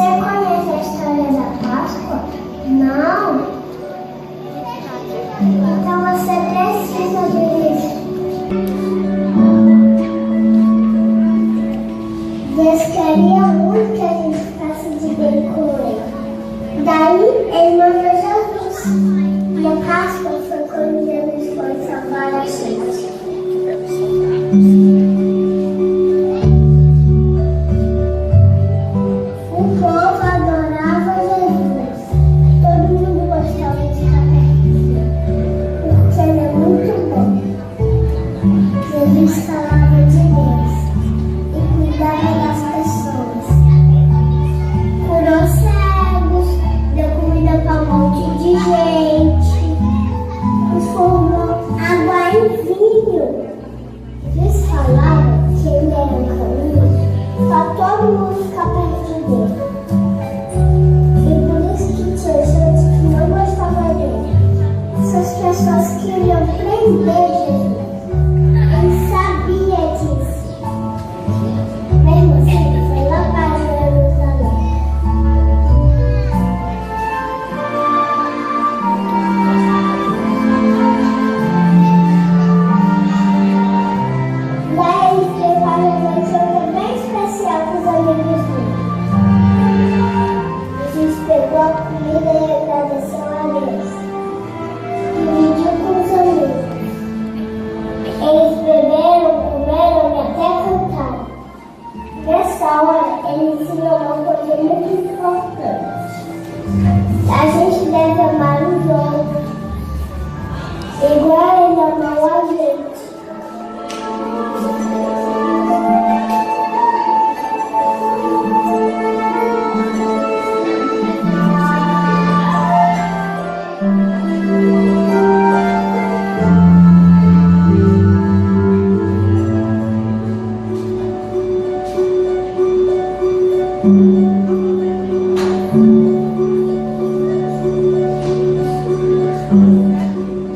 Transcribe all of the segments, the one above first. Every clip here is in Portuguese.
conhece a história da Páscoa? Não? Então você precisa ver isso. Deus queria muito que a gente ficasse de bem com ele. Daí ele mandou Jesus. E a Páscoa foi quando Jesus foi salvar a gente. O povo adorava Jesus. Todo mundo gostava de ficar perto dele, porque ele é muito bom. Jesus falava de Deus e cuidava das pessoas. Curou cegos, deu comida para um monte de gente, transformou água em vinho. Jesus falava que ele era um caminho para todo mundo ficar perto de Deus. E por isso que tinha gente que não gostava dele. Essas pessoas queriam prender Jesus. Ele sabia disso. Mesmo assim, ele foi lá para Jerusalém. Lá ele preparou uma janta bem especial para os amigos dele. Jesus pegou a comida e agradeceu a Deus. Dividiu com os amigos. Eles beberam, comeram e até cantaram. Nessa hora, ele ensinou uma coisa muito importante. A gente deve amar os outros, igual ele amou a gente.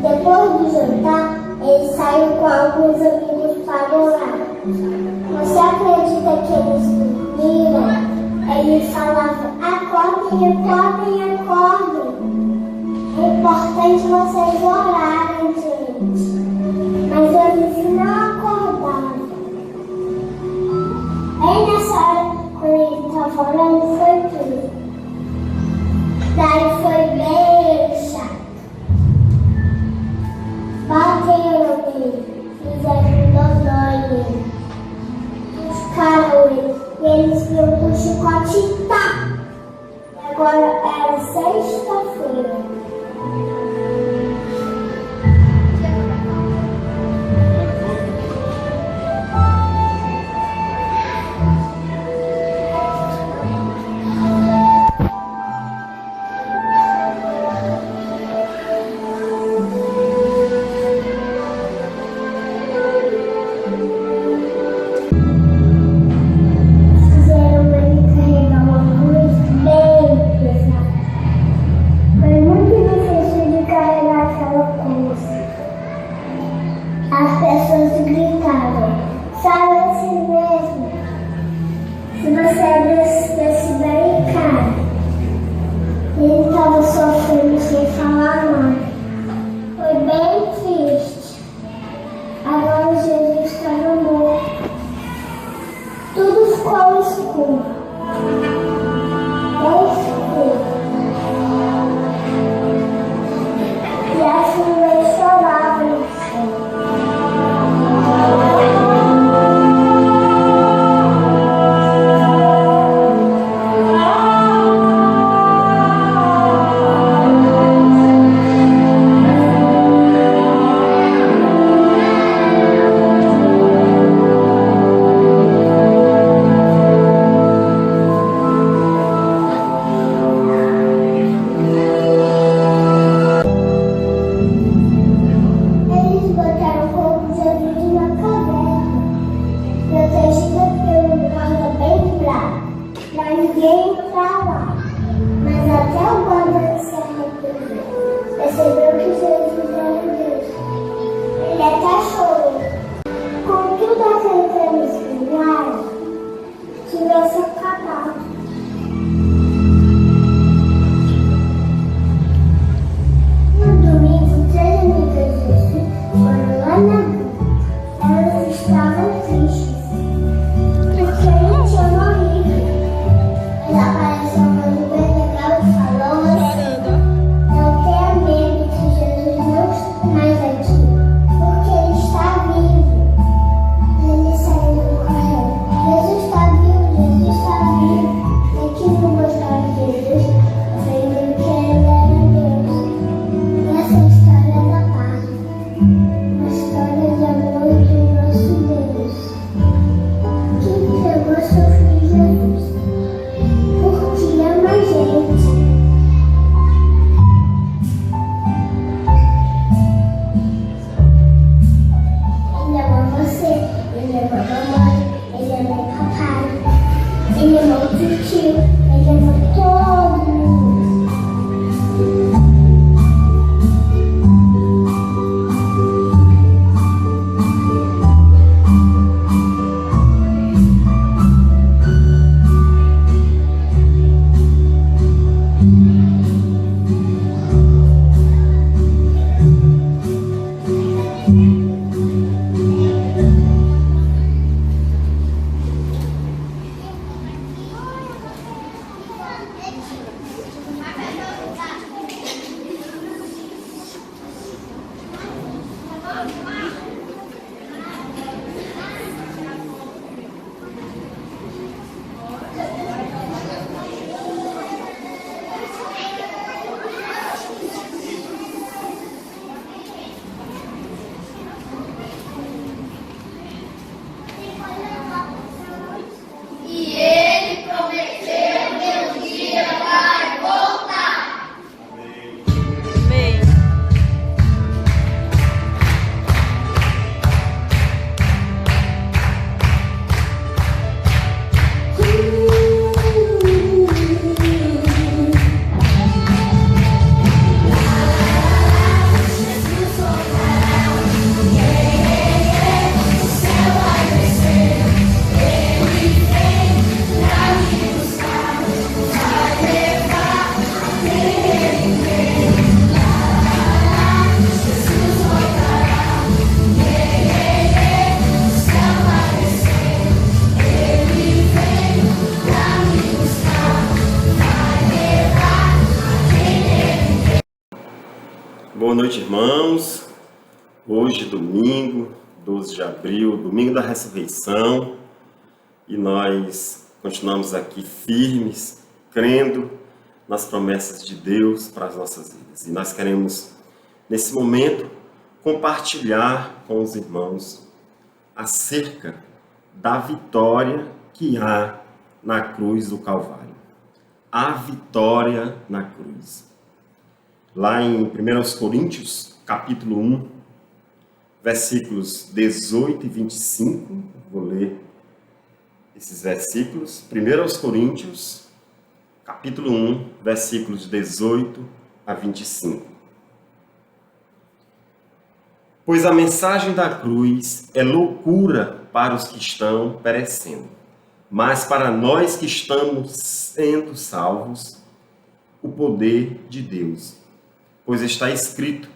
Depois do jantar, ele saiu com alguns amigos para orar. Você acredita que eles dormiram? Ele falava: acordem, acordem, acordem. É importante vocês orarem, gente. Mas eles não acordavam. Aí nessa hora, quando ele estava orando, foi tudo. Daí foi bem chato. Bateram nele, fizeram dodói nele, buscaram ele e eles viram com o chicote e tá! E agora era sexta-feira. As pessoas gritavam: sai assim mesmo. Se você é desse daí, cara. Ele estava sofrendo sem falar nada. Foi bem triste. Agora Jesus estava morto. Tudo ficou escuro. Bem escuro. E as nuvens choravam no céu. Ninguém pra lá, mas até o guarda se arrependeu. Percebeu que Jesus era Deus. Ele até chorou. Com tudo aquilo que eles fizeram, tivesse acabado. Boa noite, irmãos. Hoje, domingo, 12 de abril, domingo da ressurreição, e nós continuamos aqui firmes, crendo nas promessas de Deus para as nossas vidas. E nós queremos, nesse momento, compartilhar com os irmãos acerca da vitória que há na cruz do Calvário. A vitória na cruz. Lá em 1 Coríntios, capítulo 1, versículos 18 e 25, vou ler esses versículos. 1 Coríntios, capítulo 1, versículos 18 a 25. Pois a mensagem da cruz é loucura para os que estão perecendo, mas para nós que estamos sendo salvos, o poder de Deus. Pois está escrito: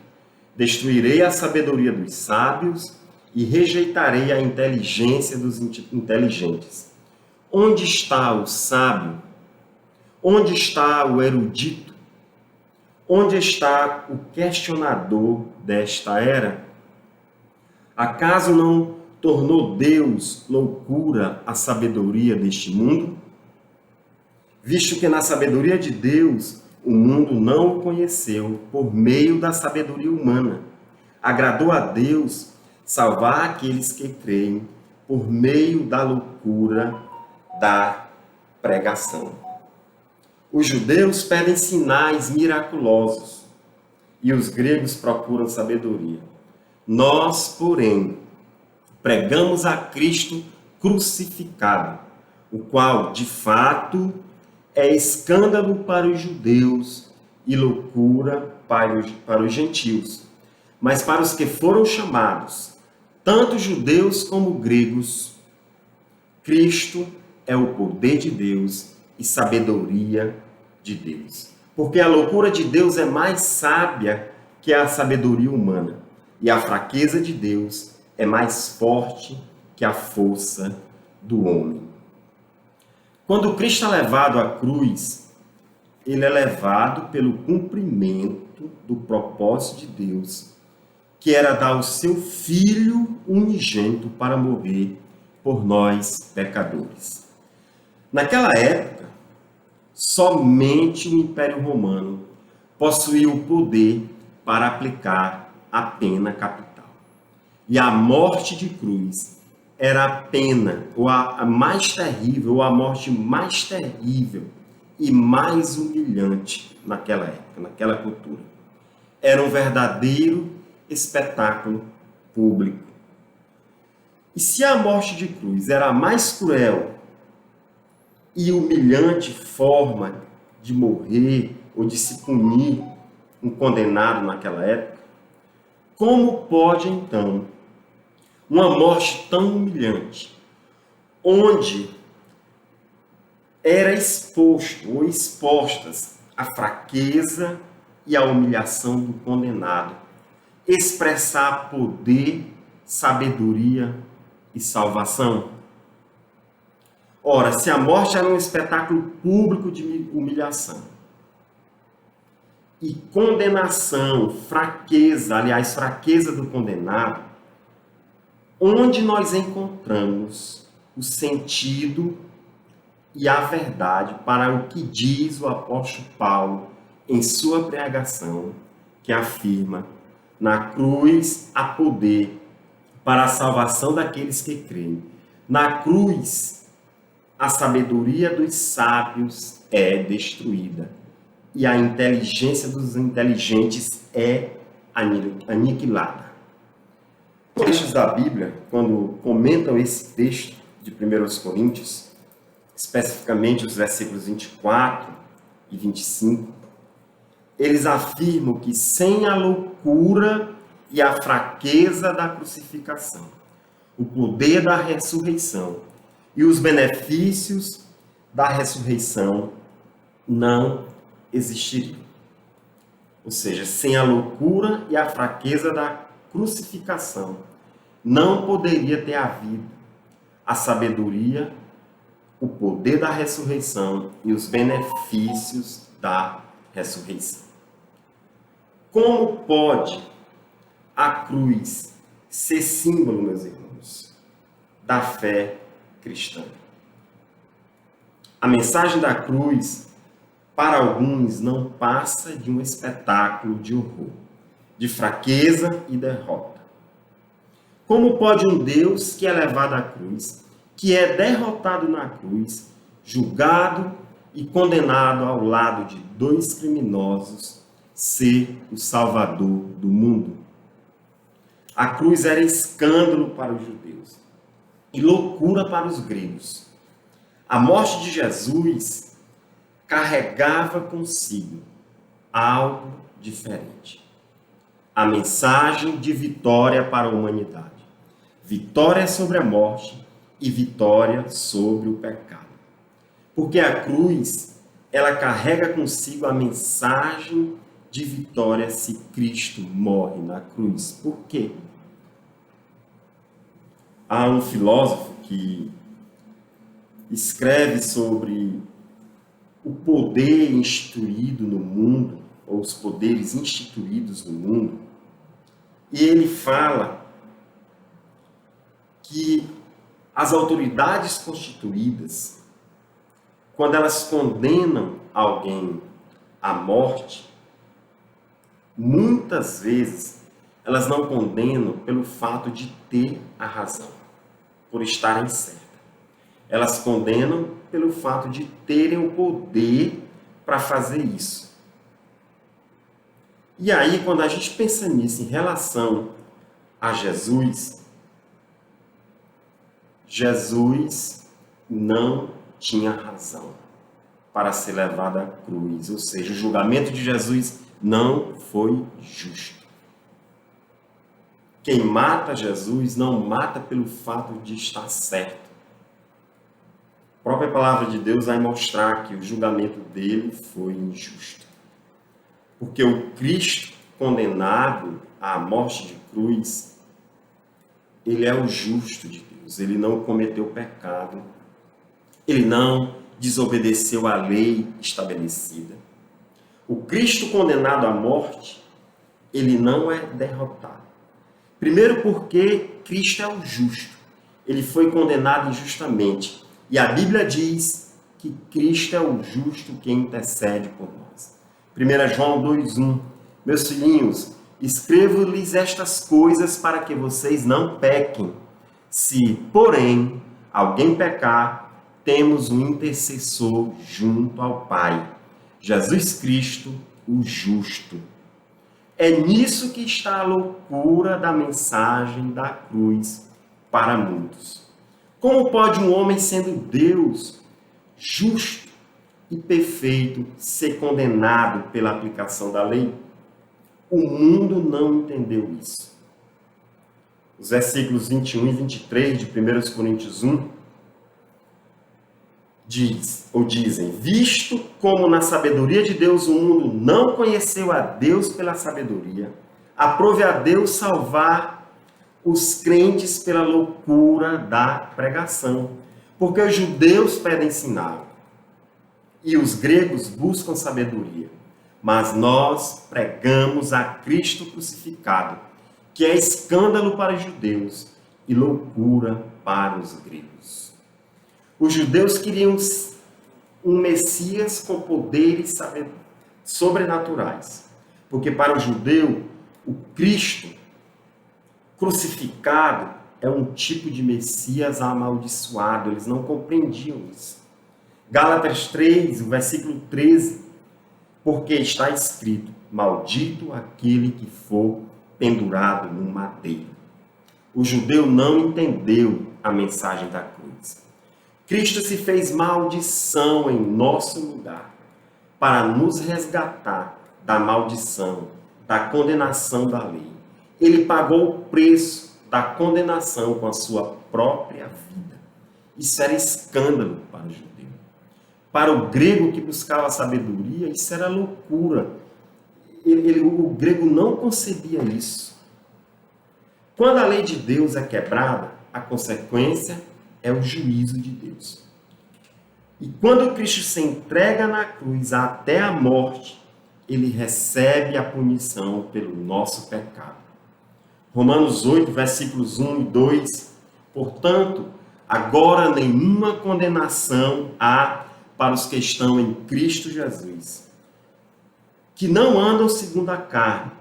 destruirei a sabedoria dos sábios e rejeitarei a inteligência dos inteligentes. Onde está o sábio? Onde está o erudito? Onde está o questionador desta era? Acaso não tornou Deus loucura a sabedoria deste mundo? Visto que na sabedoria de Deus o mundo não o conheceu por meio da sabedoria humana. Agradou a Deus salvar aqueles que creem por meio da loucura da pregação. Os judeus pedem sinais miraculosos e os gregos procuram sabedoria. Nós, porém, pregamos a Cristo crucificado, o qual, de fato, é escândalo para os judeus e loucura para os gentios. Mas para os que foram chamados, tanto judeus como gregos, Cristo é o poder de Deus e sabedoria de Deus. Porque a loucura de Deus é mais sábia que a sabedoria humana, e a fraqueza de Deus é mais forte que a força do homem. Quando Cristo é levado à cruz, ele é levado pelo cumprimento do propósito de Deus, que era dar o seu Filho unigênito para morrer por nós, pecadores. Naquela época, somente o Império Romano possuía o poder para aplicar a pena capital. E a morte de cruz era a pena, ou a mais terrível, ou a morte mais terrível e mais humilhante naquela época, naquela cultura. Era um verdadeiro espetáculo público. E se a morte de cruz era a mais cruel e humilhante forma de morrer ou de se punir um condenado naquela época, como pode então uma morte tão humilhante, onde era exposto ou expostas a fraqueza e a humilhação do condenado, expressar poder, sabedoria e salvação? Ora, se a morte era um espetáculo público de humilhação e condenação, fraqueza, aliás, fraqueza do condenado, onde nós encontramos o sentido e a verdade para o que diz o apóstolo Paulo em sua pregação, que afirma: na cruz há poder para a salvação daqueles que creem. Na cruz, a sabedoria dos sábios é destruída e a inteligência dos inteligentes é aniquilada. Os textos da Bíblia, quando comentam esse texto de 1 Coríntios, especificamente os versículos 24 e 25, eles afirmam que sem a loucura e a fraqueza da crucificação, o poder da ressurreição e os benefícios da ressurreição não existiriam. Ou seja, sem a loucura e a fraqueza da crucificação, não poderia ter havido a sabedoria, o poder da ressurreição e os benefícios da ressurreição. Como pode a cruz ser símbolo, meus irmãos, da fé cristã? A mensagem da cruz, para alguns, não passa de um espetáculo de horror, de fraqueza e derrota. Como pode um Deus que é levado à cruz, que é derrotado na cruz, julgado e condenado ao lado de dois criminosos, ser o Salvador do mundo? A cruz era escândalo para os judeus e loucura para os gregos. A morte de Jesus carregava consigo algo diferente. A mensagem de vitória para a humanidade. Vitória sobre a morte e vitória sobre o pecado. Porque a cruz, ela carrega consigo a mensagem de vitória se Cristo morre na cruz. Por quê? Há um filósofo que escreve sobre o poder instituído no mundo, ou os poderes instituídos no mundo, e ele fala que as autoridades constituídas, quando elas condenam alguém à morte, muitas vezes elas não condenam pelo fato de ter a razão, por estarem certas. Elas condenam pelo fato de terem o poder para fazer isso. E aí, quando a gente pensa nisso em relação a Jesus, Jesus não tinha razão para ser levado à cruz. Ou seja, o julgamento de Jesus não foi justo. Quem mata Jesus não mata pelo fato de estar certo. A própria palavra de Deus vai mostrar que o julgamento dele foi injusto. Porque o Cristo condenado à morte de cruz, ele é o justo de Deus. Ele não cometeu pecado. Ele não desobedeceu à lei estabelecida. O Cristo condenado à morte, ele não é derrotado. Primeiro porque Cristo é o justo. Ele foi condenado injustamente. E a Bíblia diz que Cristo é o justo que intercede por nós. 1 João 2,1. Meus filhinhos, escrevo-lhes estas coisas para que vocês não pequem. Se, porém, alguém pecar, temos um intercessor junto ao Pai, Jesus Cristo, o justo. É nisso que está a loucura da mensagem da cruz para muitos. Como pode um homem, sendo Deus, justo e perfeito, ser condenado pela aplicação da lei? O mundo não entendeu isso. Os versículos 21 e 23 de 1 Coríntios 1 dizem: visto como na sabedoria de Deus o mundo não conheceu a Deus pela sabedoria, aprove a Deus salvar os crentes pela loucura da pregação, porque os judeus pedem sinal e os gregos buscam sabedoria, mas nós pregamos a Cristo crucificado, que é escândalo para os judeus e loucura para os gregos. Os judeus queriam um Messias com poderes sobrenaturais, porque para o judeu, o Cristo crucificado é um tipo de Messias amaldiçoado. Eles não compreendiam isso. Gálatas 3, o versículo 13, porque está escrito: maldito aquele que for pendurado no madeiro. O judeu não entendeu a mensagem da cruz. Cristo se fez maldição em nosso lugar, para nos resgatar da maldição, da condenação da lei. Ele pagou o preço da condenação com a sua própria vida. Isso era escândalo para o judeu. Para o grego que buscava sabedoria, isso era loucura. O grego não concebia isso. Quando a lei de Deus é quebrada, a consequência é o juízo de Deus. E quando Cristo se entrega na cruz até a morte, ele recebe a punição pelo nosso pecado. Romanos 8, versículos 1 e 2. Portanto, agora nenhuma condenação há para os que estão em Cristo Jesus, que não andam segundo a carne,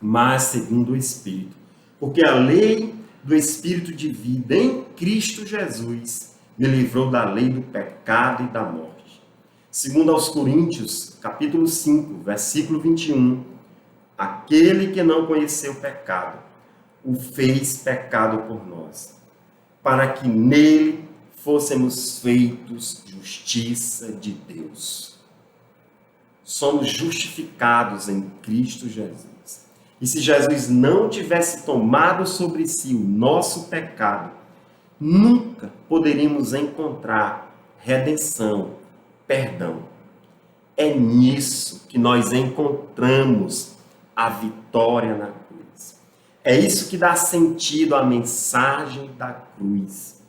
mas segundo o Espírito. Porque a lei do Espírito de vida em Cristo Jesus me livrou da lei do pecado e da morte. Segundo aos Coríntios, capítulo 5, versículo 21, aquele que não conheceu o pecado, o fez pecado por nós, para que nele fôssemos feitos justiça de Deus. Somos justificados em Cristo Jesus. E se Jesus não tivesse tomado sobre si o nosso pecado, nunca poderíamos encontrar redenção, perdão. É nisso que nós encontramos a vitória na cruz. É isso que dá sentido à mensagem da cruz.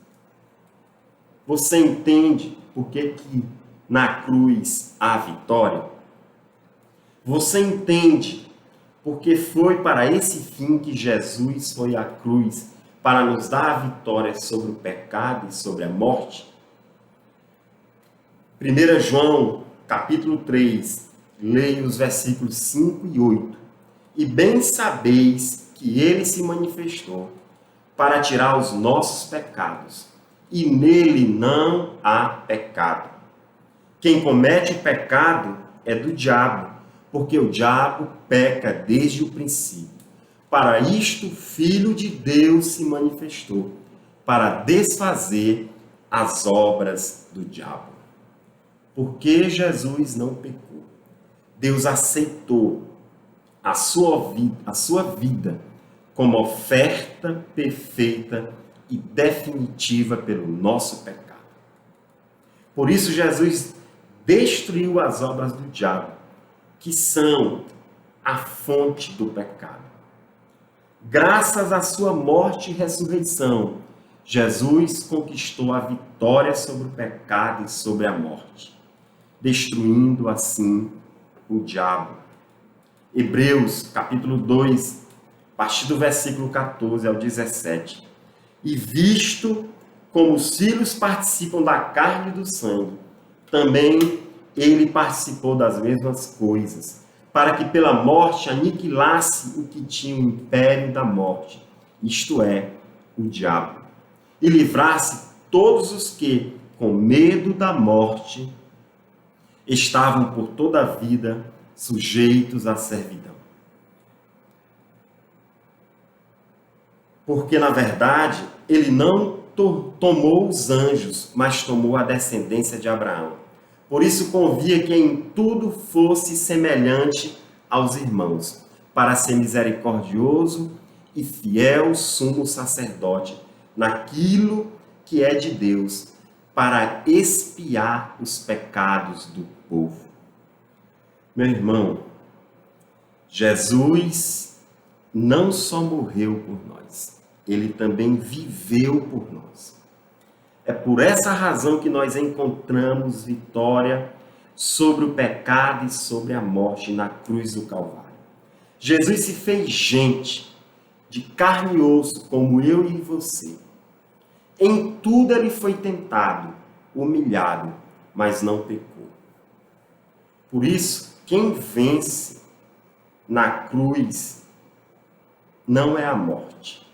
Você entende por que na cruz há vitória? Você entende porque foi para esse fim que Jesus foi à cruz, para nos dar a vitória sobre o pecado e sobre a morte? 1 João, capítulo 3, leia os versículos 5 e 8. E bem sabeis que ele se manifestou para tirar os nossos pecados, e nele não há pecado. Quem comete o pecado é do diabo, porque o diabo peca desde o princípio. Para isto o Filho de Deus se manifestou, para desfazer as obras do diabo. Porque Jesus não pecou. Deus aceitou a sua vida como oferta perfeita e definitiva pelo nosso pecado. Por isso Jesus destruiu as obras do diabo, que são a fonte do pecado. Graças à sua morte e ressurreição, Jesus conquistou a vitória sobre o pecado e sobre a morte, destruindo assim o diabo. Hebreus, capítulo 2, a partir do versículo 14 ao 17. E visto como os filhos participam da carne e do sangue, também ele participou das mesmas coisas, para que pela morte aniquilasse o que tinha o império da morte, isto é, o diabo, e livrasse todos os que, com medo da morte, estavam por toda a vida sujeitos à servidão. Porque, na verdade, ele não tomou os anjos, mas tomou a descendência de Abraão. Por isso convia que em tudo fosse semelhante aos irmãos, para ser misericordioso e fiel sumo sacerdote naquilo que é de Deus, para expiar os pecados do povo. Meu irmão, Jesus não só morreu por nós, ele também viveu por nós. É por essa razão que nós encontramos vitória sobre o pecado e sobre a morte na cruz do Calvário. Jesus se fez gente, de carne e osso, como eu e você. Em tudo ele foi tentado, humilhado, mas não pecou. Por isso, quem vence na cruz não é a morte,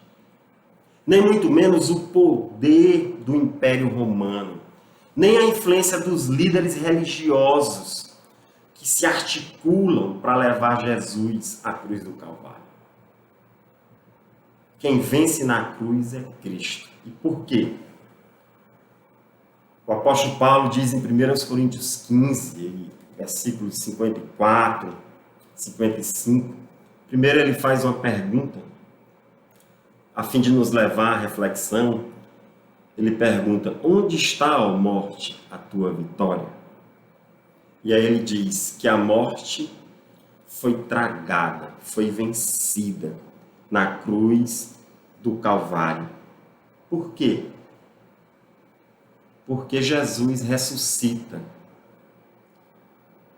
nem muito menos o poder do Império Romano, nem a influência dos líderes religiosos que se articulam para levar Jesus à cruz do Calvário. Quem vence na cruz é Cristo. E por quê? O apóstolo Paulo diz em 1 Coríntios 15, versículos 54, 55, primeiro ele faz uma pergunta, a fim de nos levar à reflexão. Ele pergunta: onde está, ó morte, a tua vitória? E aí ele diz que a morte foi tragada, foi vencida na cruz do Calvário. Por quê? Porque Jesus ressuscita.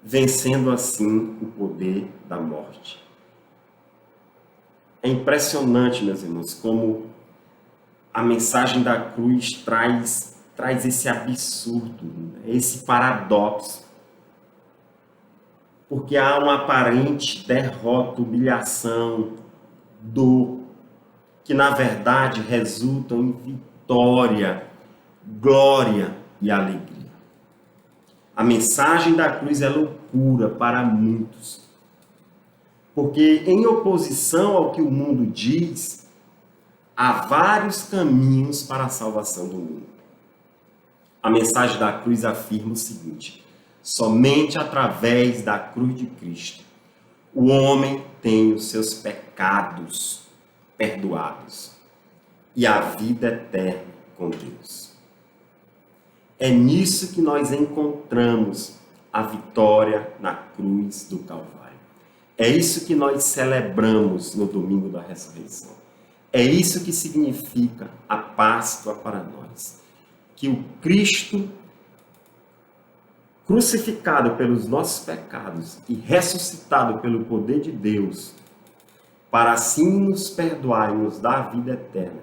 vencendo assim o poder da morte. É impressionante, meus irmãos, como a mensagem da cruz traz esse absurdo, esse paradoxo. Porque há uma aparente derrota, humilhação, dor, que na verdade resultam em vitória, glória e alegria. A mensagem da cruz é loucura para muitos. Porque em oposição ao que o mundo diz, há vários caminhos para a salvação do mundo. A mensagem da cruz afirma o seguinte: somente através da cruz de Cristo o homem tem os seus pecados perdoados e a vida eterna com Deus. É nisso que nós encontramos a vitória na cruz do Calvário. É isso que nós celebramos no domingo da ressurreição. É isso que significa a Páscoa para nós. Que o Cristo, crucificado pelos nossos pecados e ressuscitado pelo poder de Deus, para assim nos perdoar e nos dar a vida eterna,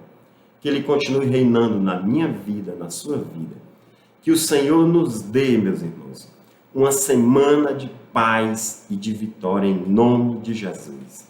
que Ele continue reinando na minha vida, na sua vida. Que o Senhor nos dê, meus irmãos, uma semana de paz e de vitória em nome de Jesus.